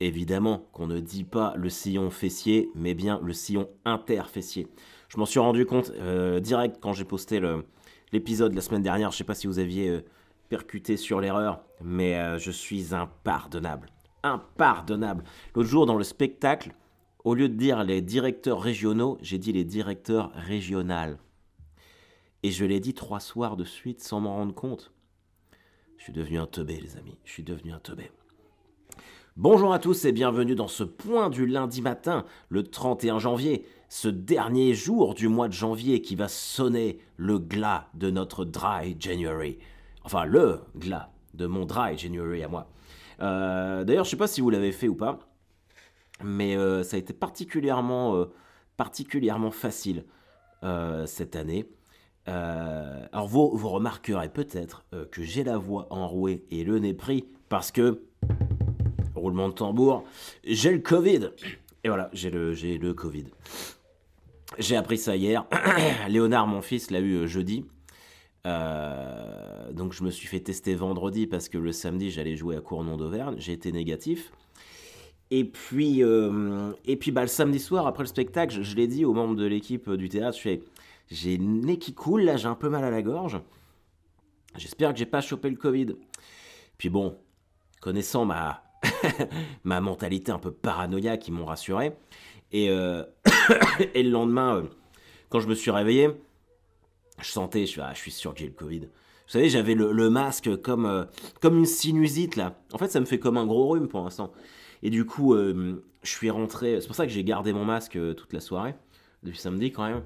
Évidemment qu'on ne dit pas le sillon fessier, mais bien le sillon interfessier. Je m'en suis rendu compte direct quand j'ai posté l'épisode la semaine dernière. Je ne sais pas si vous aviez percuté sur l'erreur, mais je suis impardonnable. Impardonnable. L'autre jour, dans le spectacle, au lieu de dire les directeurs régionaux, j'ai dit les directeurs régionales. Et je l'ai dit 3 soirs de suite sans m'en rendre compte. Je suis devenu un teubé, les amis. Je suis devenu un teubé. Bonjour à tous et bienvenue dans ce point du lundi matin, le 31 janvier, ce dernier jour du mois de janvier qui va sonner le glas de notre Dry January. Enfin, le glas de mon Dry January à moi. D'ailleurs, je ne sais pas si vous l'avez fait ou pas, mais ça a été particulièrement facile cette année. Alors vous remarquerez peut-être que j'ai la voix enrouée et le nez pris parce que, roulement de tambour, j'ai le Covid. Et voilà, j'ai le Covid. J'ai appris ça hier. Léonard, mon fils, l'a eu jeudi. Donc je me suis fait tester vendredi parce que le samedi, j'allais jouer à Cournon d'Auvergne. J'ai été négatif. Et puis le samedi soir, après le spectacle, je l'ai dit aux membres de l'équipe du théâtre, j'ai le nez qui coule, là, j'ai un peu mal à la gorge. J'espère que j'ai pas chopé le Covid. Puis bon, connaissant ma mentalité un peu paranoïaque, ils m'ont rassuré. Et, et le lendemain, quand je me suis réveillé, je suis sûr que j'ai le Covid. Vous savez, j'avais le masque comme une sinusite, là. En fait, ça me fait comme un gros rhume pour l'instant. Et du coup, je suis rentré. C'est pour ça que j'ai gardé mon masque toute la soirée, depuis samedi quand même.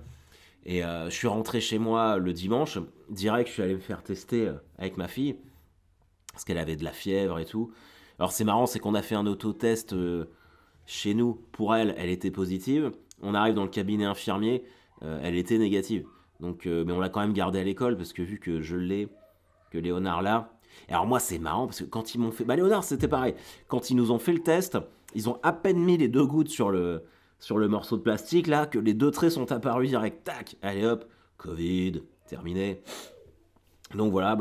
Et je suis rentré chez moi le dimanche. Direct, je suis allé me faire tester avec ma fille. Parce qu'elle avait de la fièvre et tout. Alors c'est marrant, c'est qu'on a fait un autotest chez nous. Pour elle, elle était positive. On arrive dans le cabinet infirmier, elle était négative. Donc, mais on l'a quand même gardée à l'école parce que vu que je l'ai, que Léonard l'a. Et alors moi c'est marrant parce que quand ils m'ont fait... Bah Léonard c'était pareil. Quand ils nous ont fait le test, ils ont à peine mis les 2 gouttes sur le morceau de plastique là, que les 2 traits sont apparus direct. Tac, allez hop, Covid, terminé. Donc voilà,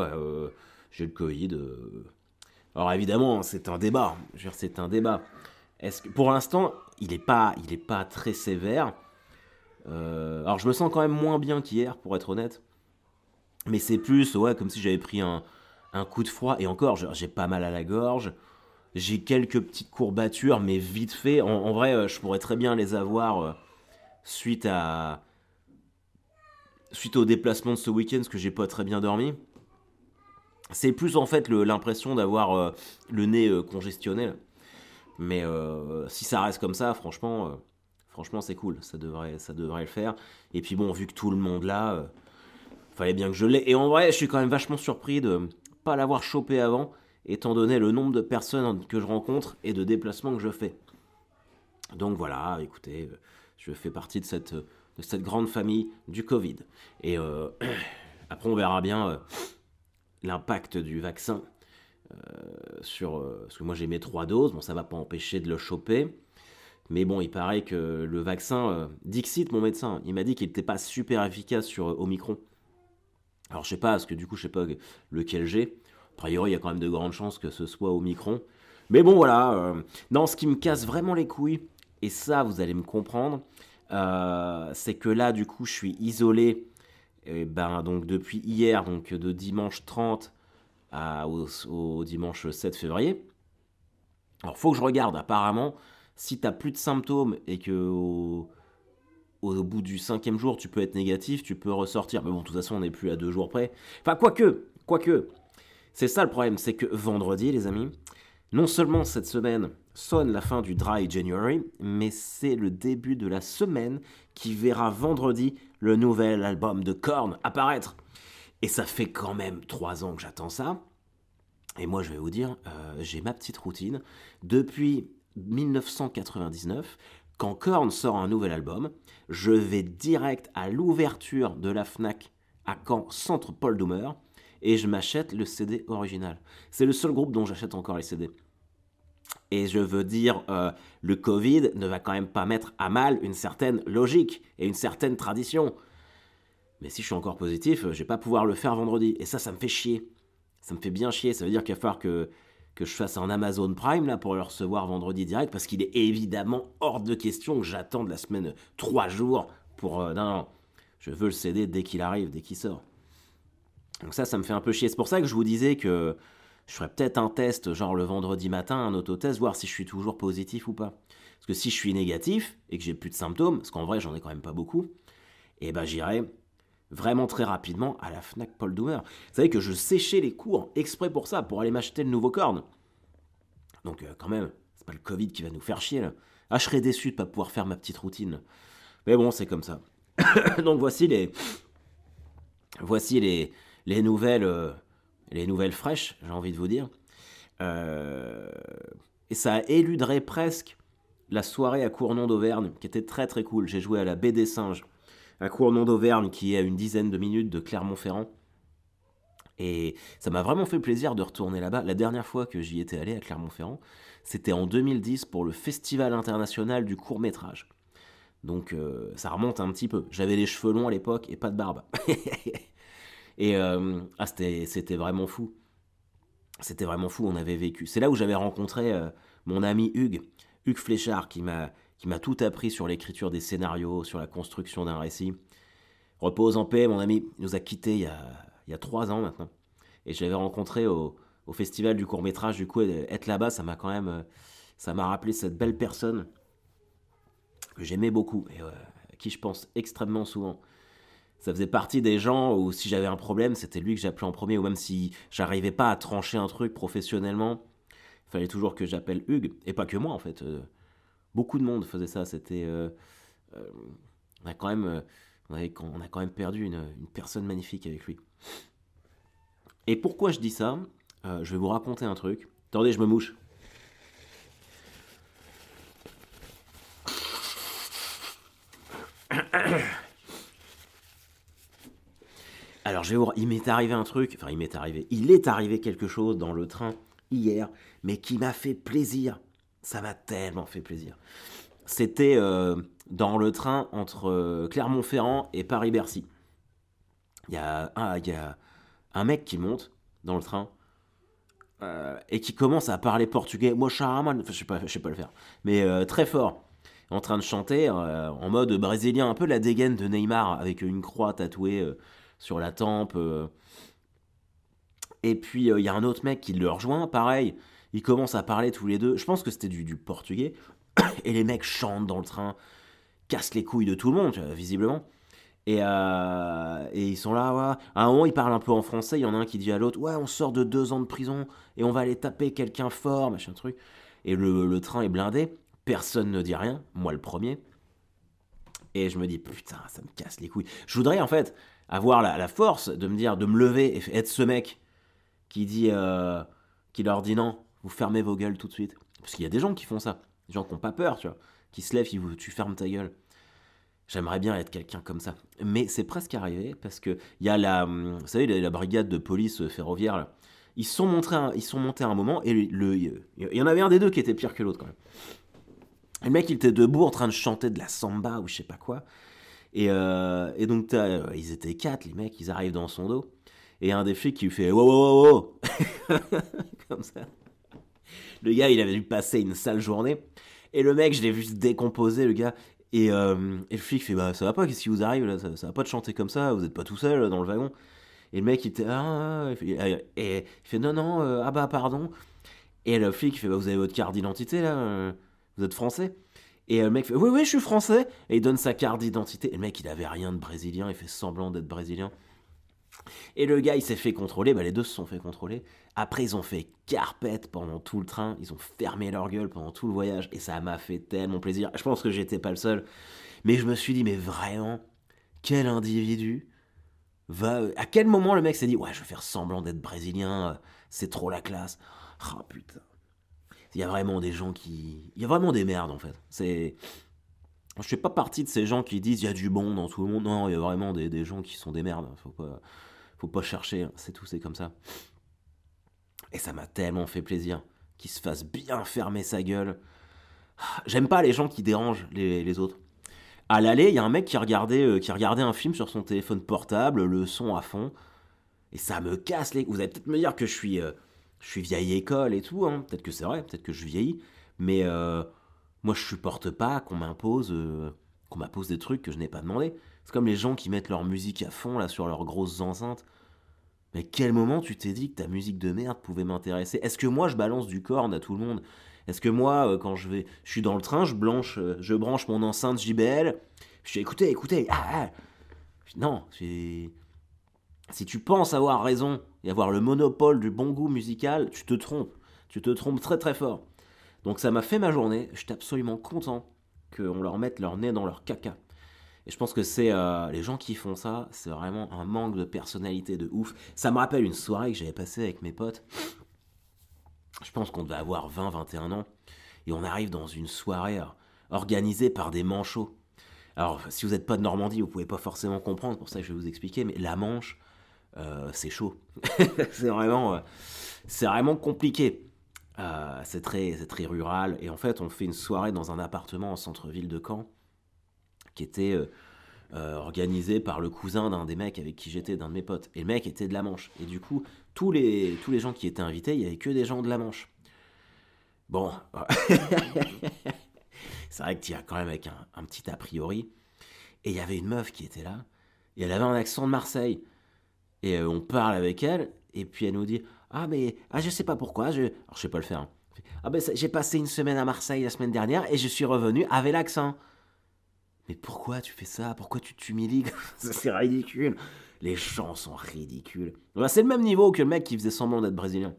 j'ai le Covid. Alors évidemment, c'est un débat. Je veux dire, c'est un débat. Est-ce que, pour l'instant, il est pas très sévère. Alors je me sens quand même moins bien qu'hier, pour être honnête. Mais c'est plus, ouais, comme si j'avais pris un coup de froid. Et encore, j'ai pas mal à la gorge. J'ai quelques petites courbatures, mais vite fait. En vrai, je pourrais très bien les avoir suite au déplacement de ce week-end, parce que j'ai pas très bien dormi. C'est plus en fait l'impression d'avoir le nez congestionné. Mais si ça reste comme ça, franchement c'est cool. Ça devrait le faire. Et puis bon, vu que tout le monde l'a, fallait bien que je l'ai. Et en vrai, je suis quand même vachement surpris de pas l'avoir chopé avant, étant donné le nombre de personnes que je rencontre et de déplacements que je fais. Donc voilà, écoutez, je fais partie de cette grande famille du Covid. Et après, on verra bien l'impact du vaccin parce que moi j'ai mes 3 doses. Bon, ça va pas empêcher de le choper. Mais bon, il paraît que le vaccin, Dixit, mon médecin, il m'a dit qu'il n'était pas super efficace sur Omicron. Alors je sais pas, parce que du coup je sais pas lequel j'ai. A priori, il y a quand même de grandes chances que ce soit Omicron. Mais bon, voilà. Non, ce qui me casse vraiment les couilles, et ça, vous allez me comprendre, c'est que là, du coup, je suis isolé. Et ben, donc depuis hier, donc de dimanche 30 au dimanche 7 février. Alors, faut que je regarde, apparemment, si t'as plus de symptômes et que au bout du 5e jour, tu peux être négatif, tu peux ressortir. Mais bon, de toute façon, on n'est plus à 2 jours près. Enfin, quoique. C'est ça le problème, c'est que vendredi, les amis, non seulement cette semaine sonne la fin du Dry January, mais c'est le début de la semaine qui verra vendredi le nouvel album de Korn apparaître. Et ça fait quand même 3 ans que j'attends ça. Et moi, je vais vous dire, j'ai ma petite routine. Depuis 1999, quand Korn sort un nouvel album, je vais direct à l'ouverture de la Fnac à Caen, centre Paul Doumer, et je m'achète le CD original. C'est le seul groupe dont j'achète encore les CD. Et je veux dire, le Covid ne va quand même pas mettre à mal une certaine logique et une certaine tradition. Mais si je suis encore positif, je vais pas pouvoir le faire vendredi. Et ça me fait chier. Ça me fait bien chier. Ça veut dire qu'il va falloir que que je fasse un Amazon Prime là pour le recevoir vendredi direct, parce qu'il est évidemment hors de question que j'attende la semaine 3 jours pour... non, je veux le CD dès qu'il arrive, dès qu'il sort. Donc ça me fait un peu chier. C'est pour ça que je vous disais que je ferais peut-être un test, genre le vendredi matin, un autotest, voir si je suis toujours positif ou pas. Parce que si je suis négatif et que j'ai plus de symptômes, parce qu'en vrai j'en ai quand même pas beaucoup, et ben j'irai vraiment très rapidement à la Fnac Paul Doumer. Vous savez que je séchais les cours exprès pour ça, pour aller m'acheter le nouveau corne. Donc quand même, c'est pas le Covid qui va nous faire chier là. Ah, je serais déçu de pas pouvoir faire ma petite routine. Mais bon, c'est comme ça. Donc voici les nouvelles fraîches, j'ai envie de vous dire. Euh, et ça éluderait presque la soirée à Cournon d'Auvergne, qui était très très cool. J'ai joué à la Baie des Singes, à Cournon d'Auvergne, qui est à une dizaine de minutes de Clermont-Ferrand. Et ça m'a vraiment fait plaisir de retourner là-bas. La dernière fois que j'y étais allé à Clermont-Ferrand, c'était en 2010 pour le Festival international du court-métrage. Donc ça remonte un petit peu. J'avais les cheveux longs à l'époque et pas de barbe. Et c'était vraiment fou. C'était vraiment fou, on avait vécu. C'est là où j'avais rencontré mon ami Hugues Fléchard, qui m'a tout appris sur l'écriture des scénarios, sur la construction d'un récit. Repose en paix, mon ami. Il nous a quittés il y a 3 ans maintenant. Et je l'avais rencontré au festival du court-métrage. Du coup, être là-bas, ça m'a quand même... ça m'a rappelé cette belle personne que j'aimais beaucoup et à qui je pense extrêmement souvent. Ça faisait partie des gens où si j'avais un problème, c'était lui que j'appelais en premier, ou même si j'arrivais pas à trancher un truc professionnellement, il fallait toujours que j'appelle Hugues, et pas que moi en fait. Beaucoup de monde faisait ça, euh, on a quand même, on a quand même perdu une personne magnifique avec lui. Et pourquoi je dis ça? Je vais vous raconter un truc. Attendez, je me mouche. Alors, il m'est arrivé un truc, enfin, il est arrivé quelque chose dans le train hier, mais qui m'a fait plaisir. Ça m'a tellement fait plaisir. C'était dans le train entre Clermont-Ferrand et Paris-Bercy. Il y a un mec qui monte dans le train et qui commence à parler portugais. Moi, charaman, enfin, je sais pas le faire, mais très fort. En train de chanter en mode brésilien, un peu la dégaine de Neymar avec une croix tatouée sur la tempe. Et puis il y a un autre mec qui le rejoint, pareil. Ils commencent à parler tous les deux. Je pense que c'était du portugais. Et les mecs chantent dans le train, cassent les couilles de tout le monde, tu vois, visiblement. Et ils sont là, ouais. À un moment, ils parlent un peu en français. Il y en a un qui dit à l'autre, ouais, on sort de 2 ans de prison et on va aller taper quelqu'un fort, machin truc. Et le train est blindé. Personne ne dit rien, moi le premier. Et je me dis, putain, ça me casse les couilles. Je voudrais en fait avoir la force de me dire, de me lever et être ce mec qui leur dit non, vous fermez vos gueules tout de suite. Parce qu'il y a des gens qui font ça. Des gens qui n'ont pas peur, tu vois. Qui se lèvent, tu fermes ta gueule. J'aimerais bien être quelqu'un comme ça. Mais c'est presque arrivé parce que il y a vous savez, la brigade de police ferroviaire, là. Ils sont montés à un moment et il y en avait un des deux qui était pire que l'autre quand même. Et le mec, il était debout en train de chanter de la samba ou je sais pas quoi. Et donc, ils étaient 4, les mecs, ils arrivent dans son dos. Et un des flics qui lui fait wow, wow, wow, wow. Comme ça. Le gars, il avait dû passer une sale journée. Et le mec, je l'ai vu se décomposer, le gars. Et le flic fait bah, ça va pas, qu'est-ce qui vous arrive là, ça va pas de chanter comme ça, vous êtes pas tout seul dans le wagon. Et le mec, il était et il fait non, non, ah bah pardon. Et le flic, il fait bah, vous avez votre carte d'identité là, vous êtes français? Et le mec fait oui, oui, je suis français. Et il donne sa carte d'identité. Et le mec, il avait rien de brésilien, il fait semblant d'être brésilien. Et le gars, il s'est fait contrôler, bah les deux se sont fait contrôler. Après, ils ont fait carpette pendant tout le train, ils ont fermé leur gueule pendant tout le voyage, et ça m'a fait tellement plaisir. Je pense que j'étais pas le seul, mais je me suis dit, mais vraiment, quel individu va... À quel moment le mec s'est dit, ouais, je vais faire semblant d'être brésilien, c'est trop la classe. Ah putain. Il y a vraiment des gens qui... Il y a vraiment des merdes, en fait. C'est... Je fais pas partie de ces gens qui disent, il y a du bon dans tout le monde. Non, il y a vraiment des gens qui sont des merdes. Faut pas chercher, hein. C'est tout, c'est comme ça. Et ça m'a tellement fait plaisir qu'il se fasse bien fermer sa gueule. J'aime pas les gens qui dérangent les autres. À l'aller, il y a un mec qui regardait un film sur son téléphone portable, le son à fond. Et ça me casse les... Vous allez peut-être me dire que je je suis vieille école et tout, hein. Peut-être que c'est vrai, peut-être que je vieillis, mais moi je supporte pas qu'on m'impose des trucs que je n'ai pas demandé. C'est comme les gens qui mettent leur musique à fond là sur leurs grosses enceintes. Mais quel moment tu t'es dit que ta musique de merde pouvait m'intéresser? Est-ce que moi je balance du corn à tout le monde? Est-ce que moi, quand je suis dans le train, je branche mon enceinte JBL, je dis écoutez, écoutez, non, si tu penses avoir raison et avoir le monopole du bon goût musical, tu te trompes. Tu te trompes très très fort. Donc ça m'a fait ma journée, j'étais absolument content qu'on leur mette leur nez dans leur caca. Et je pense que c'est les gens qui font ça, c'est vraiment un manque de personnalité de ouf. Ça me rappelle une soirée que j'avais passée avec mes potes. Je pense qu'on devait avoir 20-21 ans. Et on arrive dans une soirée organisée par des manchots. Alors, si vous n'êtes pas de Normandie, vous pouvez pas forcément comprendre, pour ça que je vais vous expliquer, mais la Manche, c'est chaud. c'est vraiment, euh, c'est vraiment compliqué. C'est très rural. Et en fait, on fait une soirée dans un appartement en centre-ville de Caen, qui était organisé par le cousin d'un des mecs avec qui j'étais, d'un de mes potes. Et le mec était de la Manche. Et du coup, tous les gens qui étaient invités, il y avait que des gens de la Manche. Bon, c'est vrai que tu y as quand même avec un petit a priori. Et il y avait une meuf qui était là, et elle avait un accent de Marseille. Et on parle avec elle, et puis elle nous dit ah, mais je sais pas pourquoi, alors je sais pas le faire. Hein. Ah, ben j'ai passé une semaine à Marseille la semaine dernière, et je suis revenu avec l'accent. Mais pourquoi tu fais ça? Pourquoi tu t'humilies? C'est ridicule. Les gens sont ridicules. Voilà, c'est le même niveau que le mec qui faisait semblant d'être brésilien.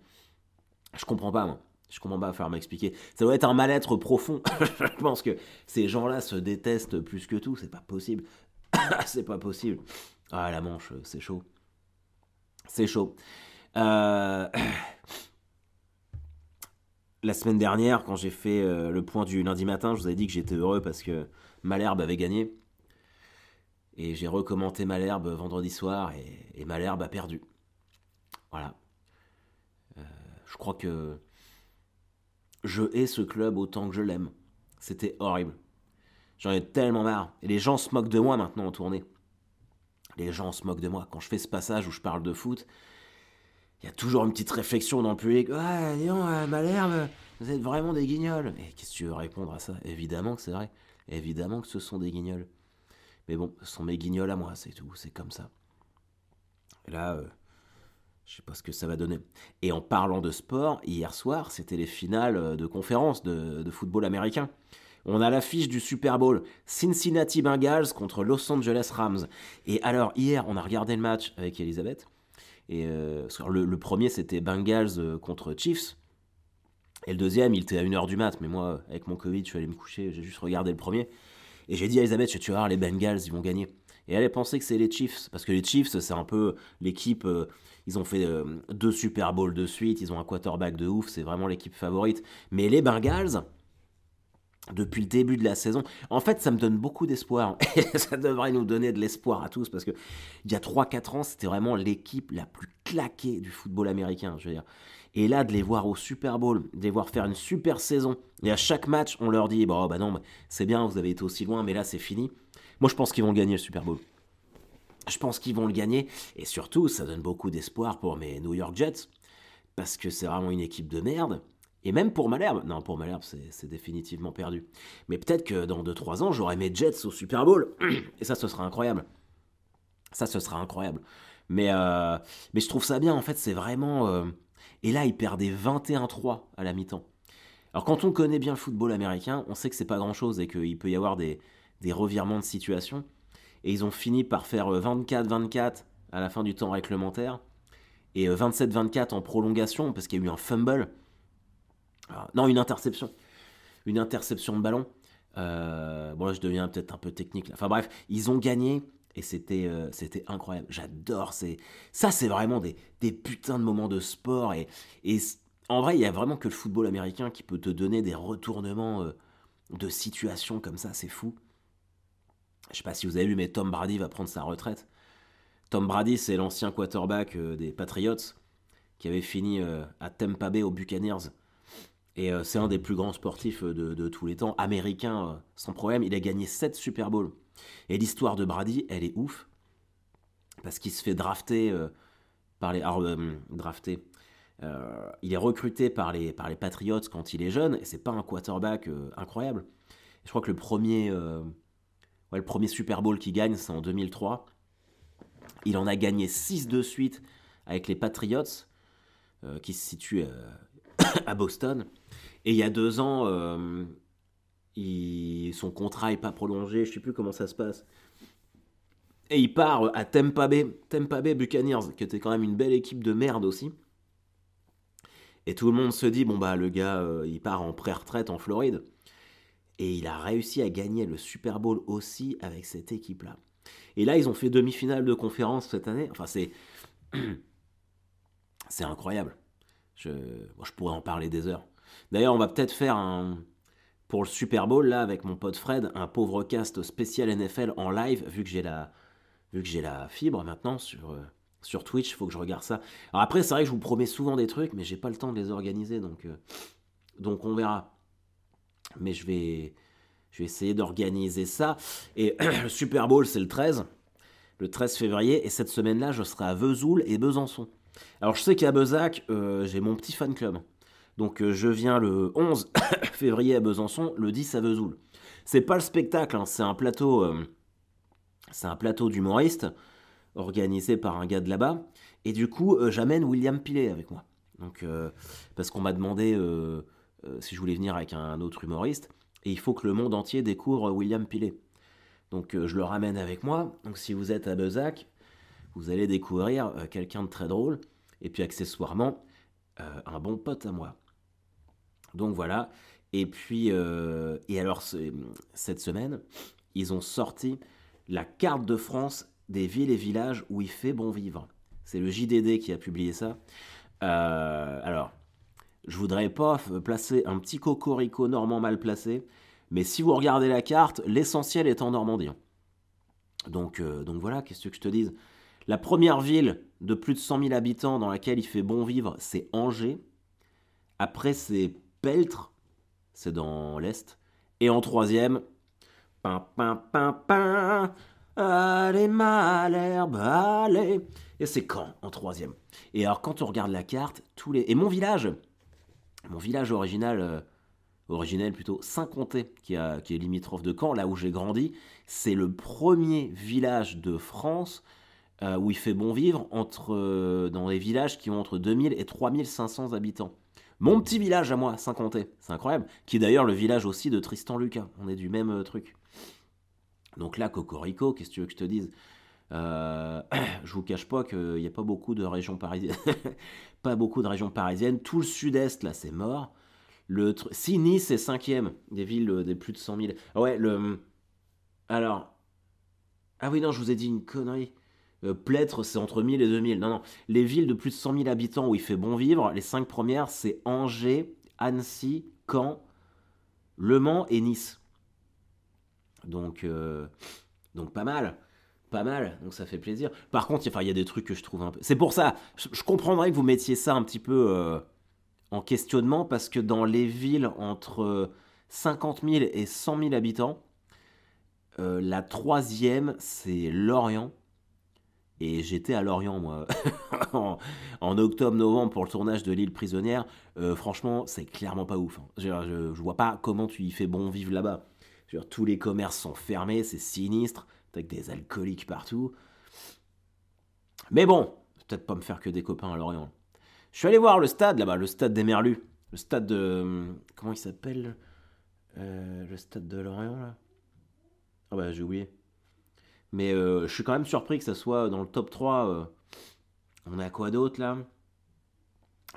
Je comprends pas, moi. Je comprends pas, il va falloir m'expliquer. Ça doit être un mal-être profond. Je pense que ces gens-là se détestent plus que tout. C'est pas possible. c'est pas possible. Ah, la Manche, c'est chaud. C'est chaud. Euh, La semaine dernière, quand j'ai fait le point du lundi matin, je vous avais dit que j'étais heureux parce que Malherbe avait gagné. Et j'ai recommenté Malherbe vendredi soir et Malherbe a perdu. Voilà. Je crois que je hais ce club autant que je l'aime. C'était horrible. J'en ai tellement marre. Et les gens se moquent de moi maintenant en tournée. Les gens se moquent de moi. Quand je fais ce passage où je parle de foot, il y a toujours une petite réflexion dans le public. Ouais, dis donc, Malherbe, vous êtes vraiment des guignols. Et qu'est-ce que tu veux répondre à ça? Évidemment que c'est vrai. Évidemment que ce sont des guignols. Mais bon, ce sont mes guignols à moi, c'est tout. C'est comme ça. Et là, je sais pas ce que ça va donner. Et en parlant de sport, hier soir, c'était les finales de conférence de football américain. On a l'affiche du Super Bowl, Cincinnati Bengals contre Los Angeles Rams. Et alors, hier, on a regardé le match avec Elisabeth. Et le premier, c'était Bengals contre Chiefs. Et le deuxième, il était à 1h du mat. Mais moi, avec mon Covid, je suis allé me coucher, j'ai juste regardé le premier. Et j'ai dit à Elisabeth, tu vas voir, les Bengals, ils vont gagner. Et elle pensait que c'est les Chiefs. Parce que les Chiefs, c'est un peu l'équipe. Ils ont fait 2 Super Bowls de suite. Ils ont un quarterback de ouf. C'est vraiment l'équipe favorite. Mais les Bengals, depuis le début de la saison, en fait, ça me donne beaucoup d'espoir. Et ça devrait nous donner de l'espoir à tous. Parce que il y a 3-4 ans, c'était vraiment l'équipe la plus claquée du football américain. Je veux dire. Et là, de les voir au Super Bowl, de les voir faire une super saison, et à chaque match, on leur dit bon, bah non, c'est bien, vous avez été aussi loin, mais là, c'est fini. Moi, je pense qu'ils vont le gagner, le Super Bowl. Je pense qu'ils vont le gagner, et surtout, ça donne beaucoup d'espoir pour mes New York Jets, parce que c'est vraiment une équipe de merde. Et même pour Malherbe, non, pour Malherbe, c'est définitivement perdu. Mais peut-être que dans 2-3 ans, j'aurai mes Jets au Super Bowl, et ça, ce sera incroyable. Ça, ce sera incroyable. Mais je trouve ça bien, en fait, c'est vraiment. Et là, ils perdaient 21-3 à la mi-temps. Alors, quand on connaît bien le football américain, on sait que c'est pas grand-chose et qu'il peut y avoir des revirements de situation. Et ils ont fini par faire 24-24 à la fin du temps réglementaire et 27-24 en prolongation parce qu'il y a eu un fumble. Non, une interception. Une interception de ballon. Bon, là, je deviens peut-être un peu technique. Là. Enfin bref, ils ont gagné et c'était incroyable. J'adore. Ça, c'est vraiment des putains de moments de sport. Et en vrai, il y a vraiment que le football américain qui peut te donner des retournements de situation comme ça. C'est fou. Je sais pas si vous avez vu, mais Tom Brady va prendre sa retraite. Tom Brady, c'est l'ancien quarterback des Patriots qui avait fini à Tampa Bay aux Buccaneers. Et c'est un des plus grands sportifs de tous les temps, américain sans problème. Il a gagné 7 Super Bowls. Et l'histoire de Brady, elle est ouf. Parce qu'il se fait drafter par les. Alors, drafter. Il est recruté par les Patriots quand il est jeune, et c'est pas un quarterback incroyable. Je crois que le premier Super Bowl qu'il gagne, c'est en 2003. Il en a gagné 6 de suite avec les Patriots, qui se situent à Boston. Et il y a 2 ans, son contrat n'est pas prolongé, je ne sais plus comment ça se passe. Et il part à Tampa Bay Buccaneers, qui était quand même une belle équipe de merde aussi. Et tout le monde se dit, bon bah le gars, il part en pré-retraite en Floride. Et il a réussi à gagner le Super Bowl aussi avec cette équipe-là. Et là, ils ont fait demi-finale de conférence cette année. Enfin, c'est incroyable. Je pourrais en parler des heures. D'ailleurs, on va peut-être faire pour le Super Bowl, là, avec mon pote Fred, un pauvre cast spécial NFL en live, vu que j'ai la fibre maintenant sur Twitch, il faut que je regarde ça. Alors après, c'est vrai que je vous promets souvent des trucs, mais j'ai pas le temps de les organiser, donc on verra. Mais je vais essayer d'organiser ça. Et le Super Bowl, c'est le 13 février, et cette semaine-là, je serai à Vesoul et Besançon. Alors je sais qu'à Bezac, j'ai mon petit fan club. Donc je viens le 11 février à Besançon, le 10 à Vesoul. C'est pas le spectacle, hein, c'est un plateau d'humoristes organisé par un gars de là-bas. Et du coup, j'amène William Pilet avec moi. Donc, parce qu'on m'a demandé si je voulais venir avec un autre humoriste. Et il faut que le monde entier découvre William Pilet. Donc je le ramène avec moi. Donc si vous êtes à Bezac, vous allez découvrir quelqu'un de très drôle. Et puis accessoirement, un bon pote à moi. Donc voilà. Et puis, et alors cette semaine, ils ont sorti la carte de France des villes et villages où il fait bon vivre. C'est le JDD qui a publié ça. Alors, je voudrais pas placer un petit cocorico normand mal placé, mais si vous regardez la carte, l'essentiel est en Normandie. Donc voilà, qu'est-ce que je te dise. La première ville de plus de 100 000 habitants dans laquelle il fait bon vivre, c'est Angers. Après, c'est Peltre, c'est dans l'Est. Et en troisième, pin, pin, pin, pin, allez Malherbe, allez. Et c'est Caen en troisième. Et alors, quand on regarde la carte, et mon village originel plutôt, Saint-Comté, qui est limitrophe de Caen, là où j'ai grandi, c'est le premier village de France où il fait bon vivre dans les villages qui ont entre 2000 et 3500 habitants. Mon petit village à moi, Saint-Comté, c'est incroyable, qui est d'ailleurs le village aussi de Tristan Lucas, on est du même truc. Donc là, Cocorico, qu'est-ce que tu veux que je te dise? Je vous cache pas qu'il n'y a pas beaucoup de régions parisiennes. Pas beaucoup de régions parisiennes. Tout le sud-est, là, c'est mort. Si Nice est cinquième des villes des plus de 100 000. Ah ouais, alors. Ah oui, non, je vous ai dit une connerie. Plêtre, c'est entre 1000 et 2000. Non, non. Les villes de plus de 100 000 habitants où il fait bon vivre, les 5 premières, c'est Angers, Annecy, Caen, Le Mans et Nice. Donc pas mal. Pas mal, donc ça fait plaisir. Par contre, il y a des trucs que je trouve un peu. C'est pour ça, je comprendrais que vous mettiez ça un petit peu en questionnement, parce que dans les villes entre 50 000 et 100 000 habitants, la troisième, c'est Lorient. Et j'étais à Lorient, moi, en octobre-novembre pour le tournage de L'île prisonnière. Franchement, c'est clairement pas ouf, hein. Je vois pas comment tu y fais bon vivre là-bas. Tous les commerces sont fermés, c'est sinistre, avec des alcooliques partout. Mais bon, peut-être pas me faire que des copains à Lorient. Je suis allé voir le stade là-bas, le stade des Merlus. Le stade de. Comment il s'appelle le stade de Lorient là. Ah bah j'ai oublié. Mais je suis quand même surpris que ça soit dans le top 3. On a quoi d'autre là?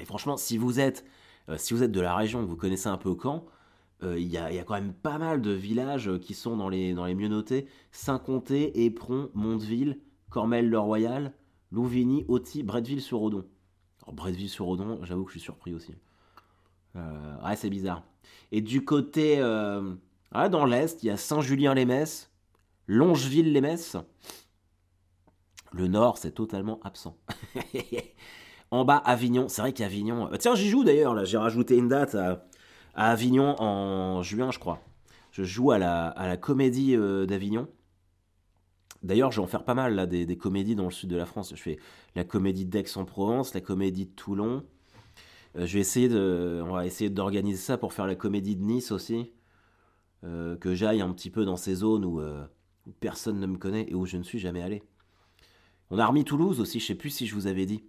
Et franchement, si vous êtes de la région, que vous connaissez un peu Caen, il y a quand même pas mal de villages qui sont dans les mieux notés. Saint-Comté, Éperon, Mondeville, Cormelles-le-Royal, Louvigny, Auty, Bretteville-sur-Odon. Alors Bretteville-sur-Odon, j'avoue que je suis surpris aussi. Ouais, c'est bizarre. Et du côté, dans l'Est, il y a Saint-Julien-les-Messes, Longeville-les-Messes. Le Nord, c'est totalement absent. En bas, Avignon. C'est vrai qu'Avignon. Tiens, j'y joue d'ailleurs, là. J'ai rajouté une date à Avignon en juin, je crois. Je joue à la comédie d'Avignon. D'ailleurs, je vais en faire pas mal, là, des comédies dans le sud de la France. Je fais la comédie d'Aix-en-Provence, la comédie de Toulon. On va essayer d'organiser ça pour faire la comédie de Nice aussi. Que j'aille un petit peu dans ces zones où personne ne me connaît et où je ne suis jamais allé. On a remis Toulouse aussi, je sais plus si je vous avais dit.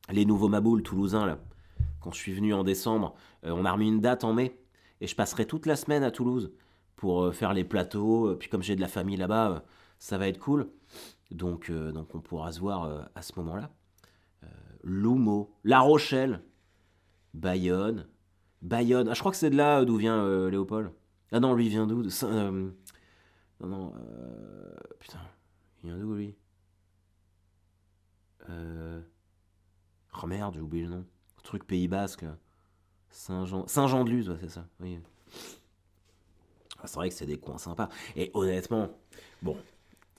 Les nouveaux Maboules toulousains, là. Quand je suis venu en décembre, on a remis une date en mai. Et je passerai toute la semaine à Toulouse pour faire les plateaux. Puis comme j'ai de la famille là-bas, ça va être cool. Donc on pourra se voir à ce moment-là. Loumo, La Rochelle, Bayonne. Bayonne. Ah, je crois que c'est de là d'où vient Léopold. Ah non, lui il vient d'où Non, non. Putain. Il vient d'où lui euh... Oh merde, j'ai oublié le nom. Truc Pays Basque là. Saint-Jean de Luz, ouais, c'est ça. Oui. Ah, c'est vrai que c'est des coins sympas. Et honnêtement, bon,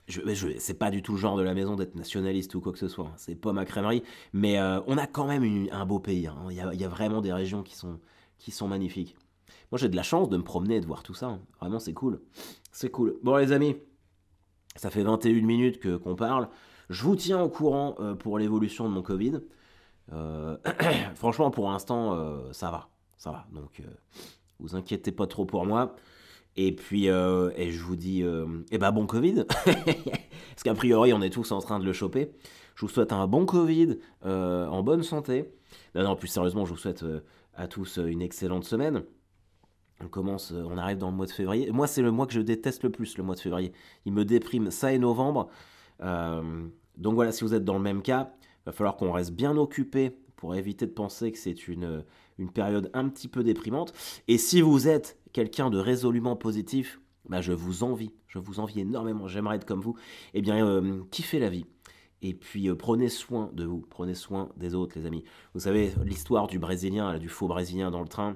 c'est pas du tout le genre de la maison d'être nationaliste ou quoi que ce soit. C'est pas ma crèmerie. Mais on a quand même un beau pays. Hein. Il y a vraiment des régions qui sont magnifiques. Moi, j'ai de la chance de me promener et de voir tout ça. Hein. Vraiment, c'est cool. C'est cool. Bon, les amis, ça fait 21 minutes qu'on parle. Je vous tiens au courant pour l'évolution de mon Covid. Euh, Franchement, pour l'instant, ça va. Ça va. Donc, vous inquiétez pas trop pour moi. Et puis, et je vous dis, eh ben bon Covid. Parce qu'a priori, on est tous en train de le choper. Je vous souhaite un bon Covid, en bonne santé. Non, non, plus sérieusement, je vous souhaite à tous une excellente semaine. On arrive dans le mois de février. Moi, c'est le mois que je déteste le plus, le mois de février. Il me déprime, ça et novembre. Donc voilà, si vous êtes dans le même cas, il va falloir qu'on reste bien occupé pour éviter de penser que c'est une période un petit peu déprimante. Et si vous êtes quelqu'un de résolument positif, bah je vous envie énormément, j'aimerais être comme vous. Eh bien, kiffez la vie. Et puis prenez soin de vous, prenez soin des autres, les amis. Vous savez, l'histoire du Brésilien, du faux Brésilien dans le train,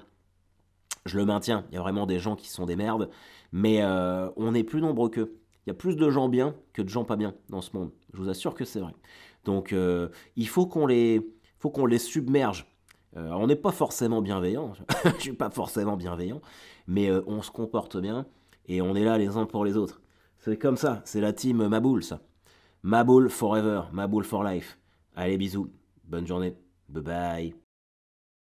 je le maintiens. Il y a vraiment des gens qui sont des merdes, mais on est plus nombreux qu'eux. Il y a plus de gens bien que de gens pas bien dans ce monde. Je vous assure que c'est vrai. Donc il faut qu'on les submerge. On n'est pas forcément bienveillant. Je suis pas forcément bienveillant, mais on se comporte bien et on est là les uns pour les autres. C'est comme ça. C'est la team Maboul, ça. Maboul forever, Maboul for life. Allez, bisous. Bonne journée. Bye bye.